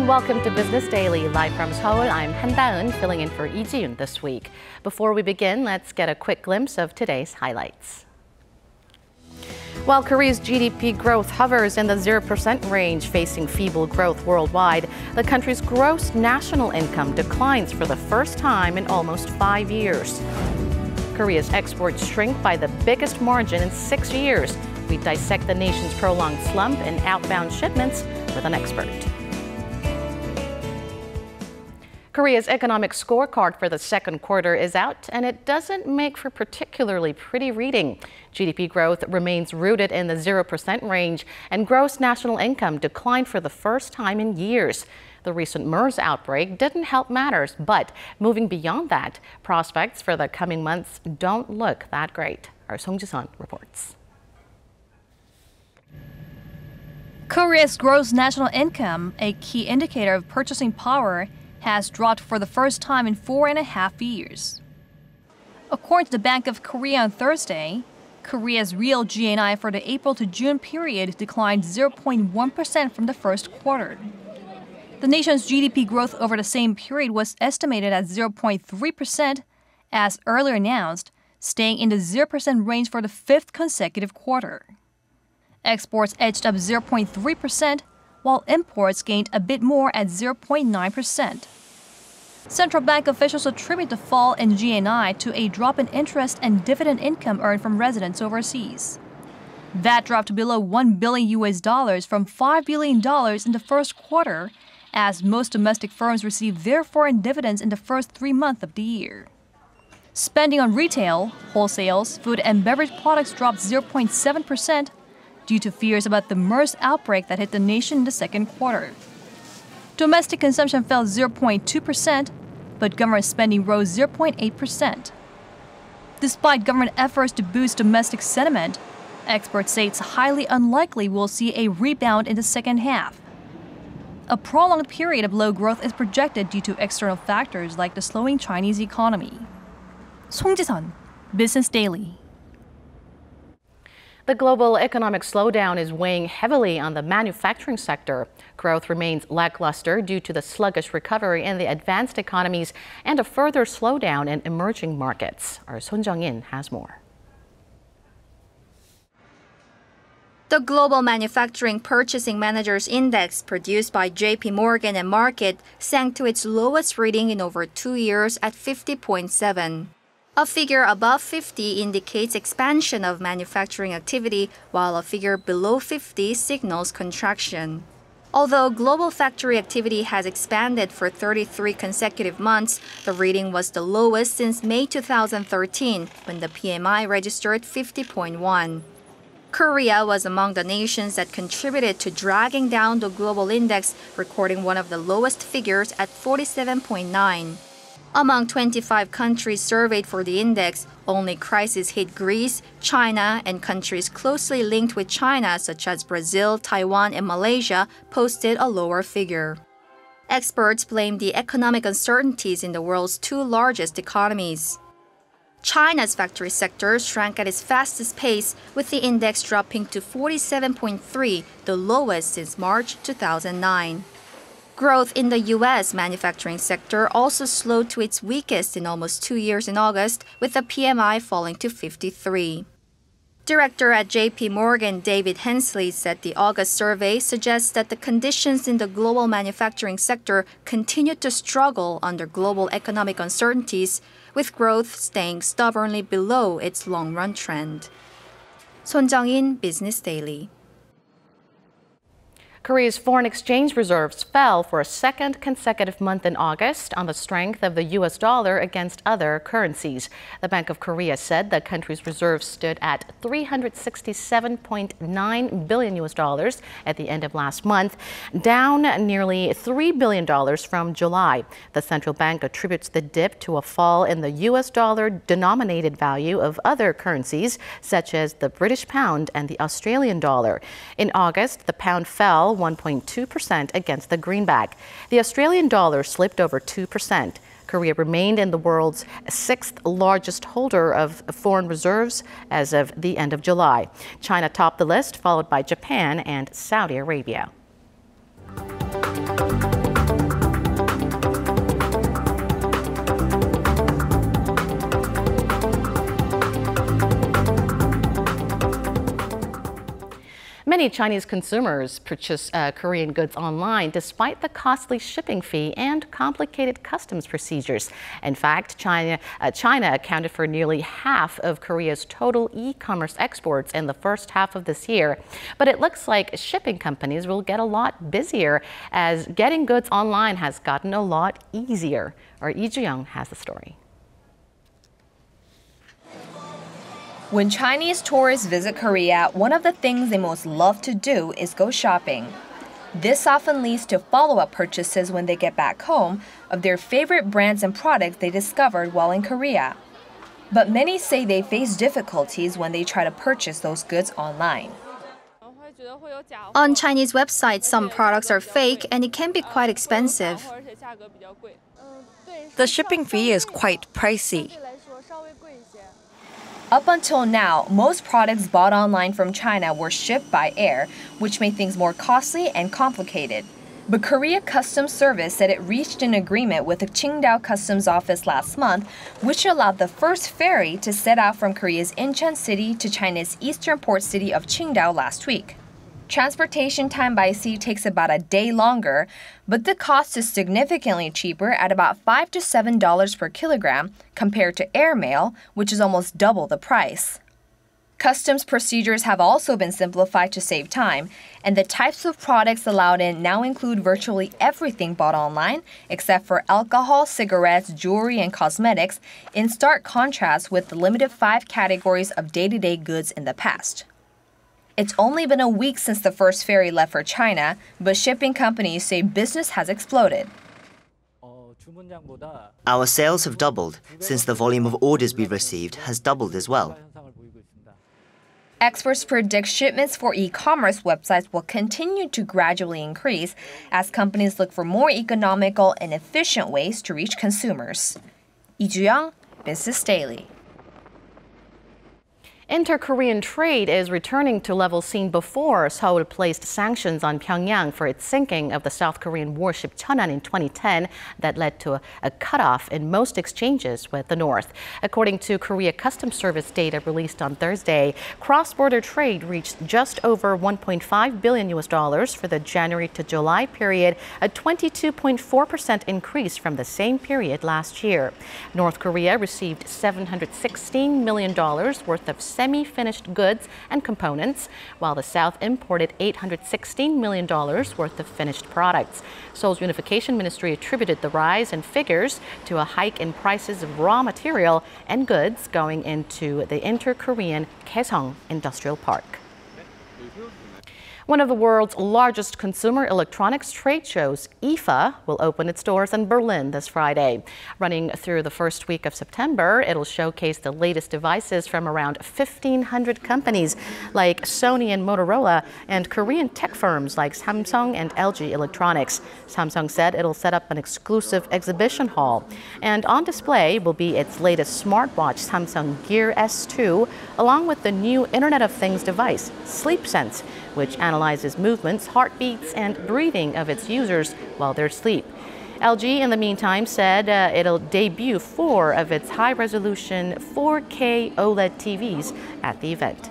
and welcome to Business Daily. Live from Seoul, I'm Han Da-eun, filling in for Lee Ji-yoon this week. Before we begin, let's get a quick glimpse of today's highlights. While Korea's GDP growth hovers in the 0% range, facing feeble growth worldwide, the country's gross national income declines for the first time in almost 5 years. Korea's exports shrink by the biggest margin in 6 years. We dissect the nation's prolonged slump in outbound shipments with an expert. Korea's economic scorecard for the second quarter is out, and it doesn't make for particularly pretty reading. GDP growth remains rooted in the 0% range, and gross national income declined for the first time in years. The recent MERS outbreak didn't help matters, but moving beyond that, prospects for the coming months don't look that great. Our Song Ji-sun reports. Korea's gross national income, a key indicator of purchasing power, has dropped for the first time in 4.5 years. According to the Bank of Korea on Thursday, Korea's real GNI for the April to June period declined 0.1% from the first quarter. The nation's GDP growth over the same period was estimated at 0.3%, as earlier announced, staying in the 0% range for the fifth consecutive quarter. Exports edged up 0.3%, while imports gained a bit more at 0.9%. Central bank officials attribute the fall in GNI to a drop in interest and dividend income earned from residents overseas. That dropped to below $1 billion from $5 billion in the first quarter, as most domestic firms received their foreign dividends in the first 3 months of the year. Spending on retail, wholesales, food and beverage products dropped 0.7%, due to fears about the MERS outbreak that hit the nation in the second quarter. Domestic consumption fell 0.2%, but government spending rose 0.8%. Despite government efforts to boost domestic sentiment, experts say it's highly unlikely we'll see a rebound in the second half. A prolonged period of low growth is projected due to external factors like the slowing Chinese economy. Song Ji-sun, Business Daily. The global economic slowdown is weighing heavily on the manufacturing sector. Growth remains lackluster due to the sluggish recovery in the advanced economies and a further slowdown in emerging markets. Our Son Jung-in has more. The Global Manufacturing Purchasing Managers Index, produced by JP Morgan and Markit, sank to its lowest reading in over 2 years at 50.7. A figure above 50 indicates expansion of manufacturing activity, while a figure below 50 signals contraction. Although global factory activity has expanded for 33 consecutive months, the reading was the lowest since May 2013, when the PMI registered 50.1. Korea was among the nations that contributed to dragging down the global index, recording one of the lowest figures at 47.9. Among 25 countries surveyed for the index, only crisis-hit Greece, China, and countries closely linked with China such as Brazil, Taiwan, and Malaysia posted a lower figure. Experts blame the economic uncertainties in the world's 2 largest economies. China's factory sector shrank at its fastest pace, with the index dropping to 47.3, the lowest since March 2009. Growth in the U.S. manufacturing sector also slowed to its weakest in almost 2 years in August, with the PMI falling to 53. Director at JP Morgan, David Hensley, said the August survey suggests that the conditions in the global manufacturing sector continue to struggle under global economic uncertainties, with growth staying stubbornly below its long-run trend. Son Jung-in, Business Daily. Korea's foreign exchange reserves fell for a second consecutive month in August on the strength of the U.S. dollar against other currencies. The Bank of Korea said the country's reserves stood at $367.9 billion at the end of last month, down nearly $3 billion from July. The central bank attributes the dip to a fall in the U.S. dollar-denominated value of other currencies, such as the British pound and the Australian dollar. In August, the pound fell 1.2% against the greenback. The Australian dollar slipped over 2%. Korea remained in the world's 6th largest holder of foreign reserves as of the end of July. China topped the list, followed by Japan and Saudi Arabia. Many Chinese consumers purchase Korean goods online despite the costly shipping fee and complicated customs procedures. In fact, China accounted for nearly half of Korea's total e-commerce exports in the first half of this year. But it looks like shipping companies will get a lot busier as getting goods online has gotten a lot easier. Our Lee Ju-young has the story. When Chinese tourists visit Korea, one of the things they most love to do is go shopping. This often leads to follow-up purchases when they get back home of their favorite brands and products they discovered while in Korea. But many say they face difficulties when they try to purchase those goods online. On Chinese websites, some products are fake and it can be quite expensive. The shipping fee is quite pricey. Up until now, most products bought online from China were shipped by air, which made things more costly and complicated. But Korea Customs Service said it reached an agreement with the Qingdao Customs Office last month, which allowed the first ferry to set out from Korea's Incheon city to China's eastern port city of Qingdao last week. Transportation time by sea takes about a day longer, but the cost is significantly cheaper at about $5 to $7 per kilogram compared to airmail, which is almost double the price. Customs procedures have also been simplified to save time, and the types of products allowed in now include virtually everything bought online, except for alcohol, cigarettes, jewelry, and cosmetics, in stark contrast with the limited 5 categories of day-to-day goods in the past. It's only been a week since the first ferry left for China, but shipping companies say business has exploded. Our sales have doubled since the volume of orders we've received has doubled as well. Experts predict shipments for e-commerce websites will continue to gradually increase as companies look for more economical and efficient ways to reach consumers. Lee Ju-young, Business Daily. Inter-Korean trade is returning to levels seen before Seoul placed sanctions on Pyongyang for its sinking of the South Korean warship Cheonan in 2010 that led to a cutoff in most exchanges with the North. According to Korea Customs Service data released on Thursday, cross-border trade reached just over $1.5 billion for the January to July period, a 22.4% increase from the same period last year. North Korea received $716 million worth of semi-finished goods and components, while the South imported $816 million worth of finished products. Seoul's Unification Ministry attributed the rise in figures to a hike in prices of raw material and goods going into the Inter-Korean Kaesong Industrial Park. One of the world's largest consumer electronics trade shows, IFA, will open its doors in Berlin this Friday. Running through the first week of September, it'll showcase the latest devices from around 1,500 companies like Sony and Motorola and Korean tech firms like Samsung and LG Electronics. Samsung said it'll set up an exclusive exhibition hall. And on display will be its latest smartwatch, Samsung Gear S2, along with the new Internet of Things device, SleepSense, which analyzes movements, heartbeats, and breathing of its users while they're asleep. LG, in the meantime, said it'll debut 4 of its high-resolution 4K OLED TVs at the event.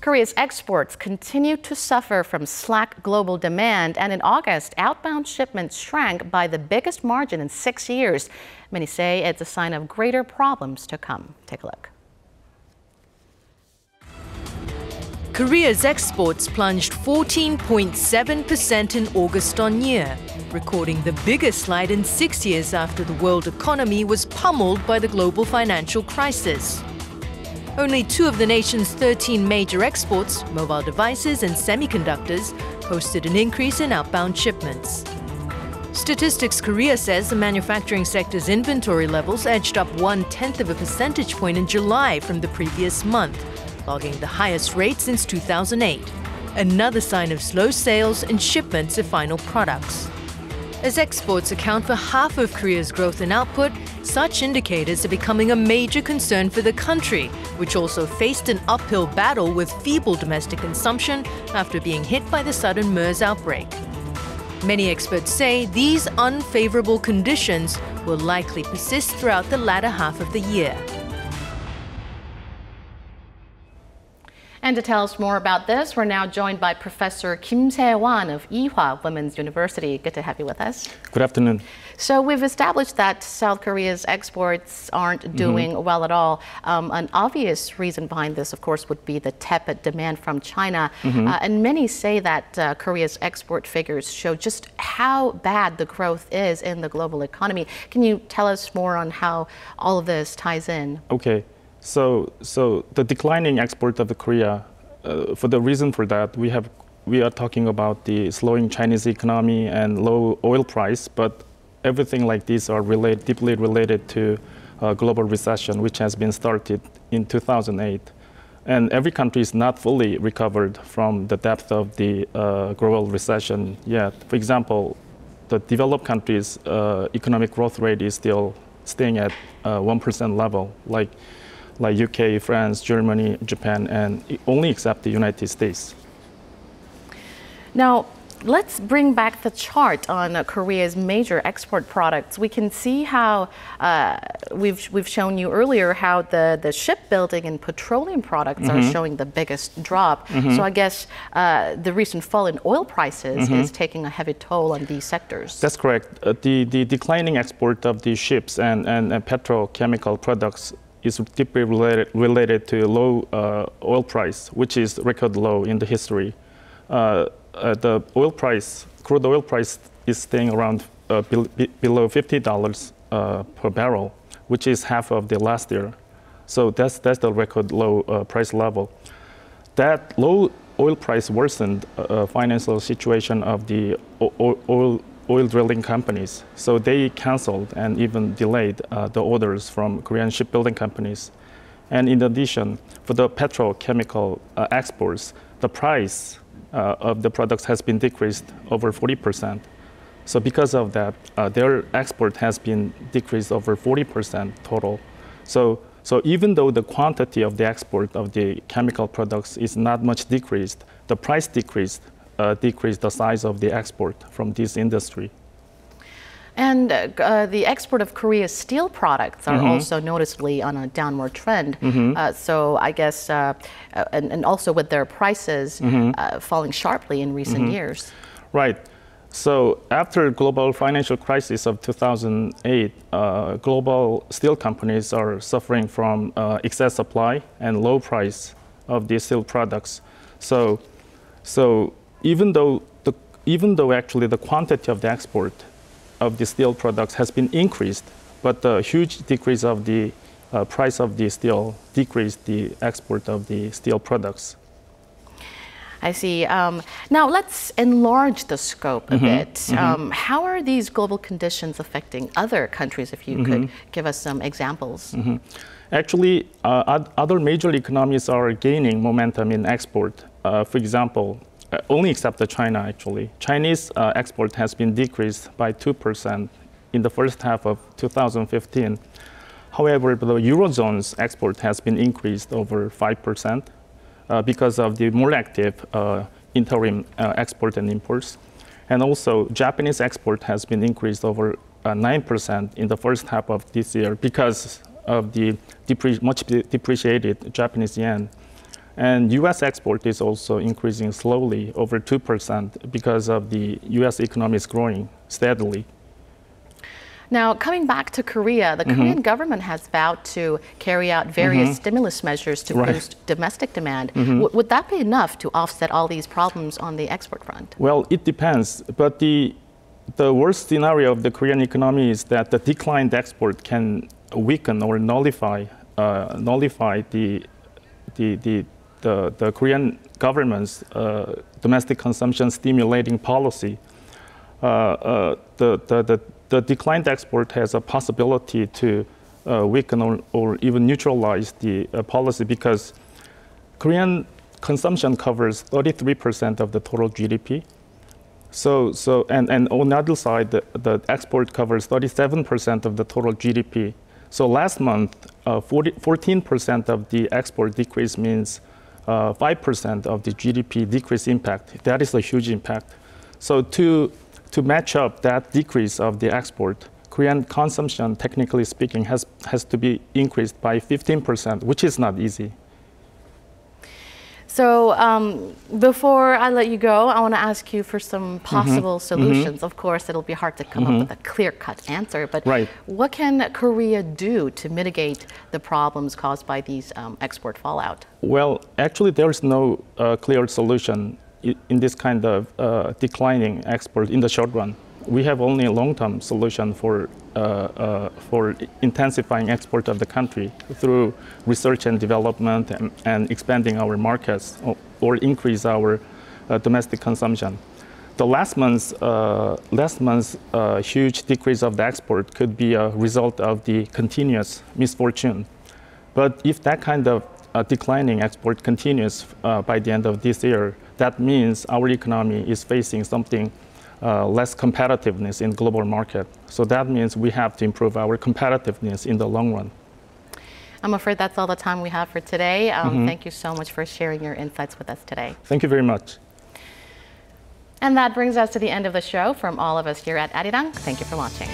Korea's exports continue to suffer from slack global demand, and in August, outbound shipments shrank by the biggest margin in 6 years. Many say it's a sign of greater problems to come. Take a look. Korea's exports plunged 14.7% in August on year, recording the biggest slide in 6 years after the world economy was pummeled by the global financial crisis. Only 2 of the nation's 13 major exports, mobile devices and semiconductors, posted an increase in outbound shipments. Statistics Korea says the manufacturing sector's inventory levels edged up 0.1 of a percentage point in July from the previous month, logging the highest rate since 2008. Another sign of slow sales and shipments of final products. As exports account for half of Korea's growth in output, such indicators are becoming a major concern for the country, which also faced an uphill battle with feeble domestic consumption after being hit by the sudden MERS outbreak. Many experts say these unfavorable conditions will likely persist throughout the latter half of the year. And to tell us more about this, we're now joined by Professor Kim Se-wan of Ewha Women's University. Good to have you with us. Good afternoon. So we've established that South Korea's exports aren't doing well at all. An obvious reason behind this, of course, would be the tepid demand from China. And many say that Korea's export figures show just how bad the growth is in the global economy. Can you tell us more on how all of this ties in? Okay. So the declining export of the Korea, for the reason for that, we are talking about the slowing Chinese economy and low oil price, but everything like these are deeply related to global recession, which has been started in 2008. And every country is not fully recovered from the depth of the global recession yet. For example, the developed countries' economic growth rate is still staying at 1% level, like UK, France, Germany, Japan, and only except the United States. Now, let's bring back the chart on Korea's major export products. We can see how we've shown you earlier how the shipbuilding and petroleum products are showing the biggest drop. So I guess the recent fall in oil prices is taking a heavy toll on these sectors. That's correct. The declining export of the ships and petrochemical products is deeply related to low oil price, which is record low in the history. The crude oil price is staying around below $50 per barrel, which is half of the last year. So that's the record low price level. That low oil price worsened financial situation of the oil drilling companies. So they canceled and even delayed the orders from Korean shipbuilding companies. And in addition, for the petrochemical exports, the price of the products has been decreased over 40%. So because of that, their export has been decreased over 40% total. So even though the quantity of the export of the chemical products is not much decreased, the price decreased the size of the export from this industry. And the export of Korea's steel products are also noticeably on a downward trend. So I guess, and also with their prices falling sharply in recent years. Right. So after global financial crisis of 2008, global steel companies are suffering from excess supply and low price of these steel products. So even though actually the quantity of the export of the steel products has been increased, but the huge decrease of the price of the steel decreased the export of the steel products. I see. Now let's enlarge the scope a bit. How are these global conditions affecting other countries, if you could give us some examples? Actually, other major economies are gaining momentum in export. For example, only except China, actually. Chinese export has been decreased by 2% in the first half of 2015. However, the Eurozone's export has been increased over 5% because of the more active interim export and imports. And also, Japanese export has been increased over 9% in the first half of this year because of the much depreciated Japanese yen. And U.S. export is also increasing slowly, over 2%, because of the U.S. economy is growing steadily. Now, coming back to Korea, the Korean government has vowed to carry out various stimulus measures to boost domestic demand. Would that be enough to offset all these problems on the export front? Well, it depends. But the worst scenario of the Korean economy is that the declined export can weaken or nullify the Korean government's domestic consumption stimulating policy. The declined export has a possibility to weaken or even neutralize the policy because Korean consumption covers 33% of the total GDP. And on the other side, the export covers 37% of the total GDP. So last month, 14% of the export decrease means 5% of the GDP decrease impact. That is a huge impact. So to match up that decrease of the export, Korean consumption, technically speaking, has to be increased by 15%, which is not easy. So before I let you go, I want to ask you for some possible solutions. Of course, it'll be hard to come up with a clear-cut answer, but what can Korea do to mitigate the problems caused by these export fallout? Well, actually, there's no clear solution in this kind of declining export in the short run. We have only a long-term solution for intensifying export of the country through research and development and expanding our markets or increase our domestic consumption. The last month's huge decrease of the export could be a result of the continuous misfortune. But if that kind of declining export continues by the end of this year, that means our economy is facing something less competitiveness in global market. So that means we have to improve our competitiveness in the long run. I'm afraid that's all the time we have for today. Thank you so much for sharing your insights with us today. Thank you very much. And that brings us to the end of the show. From all of us here at Arirang, thank you for watching.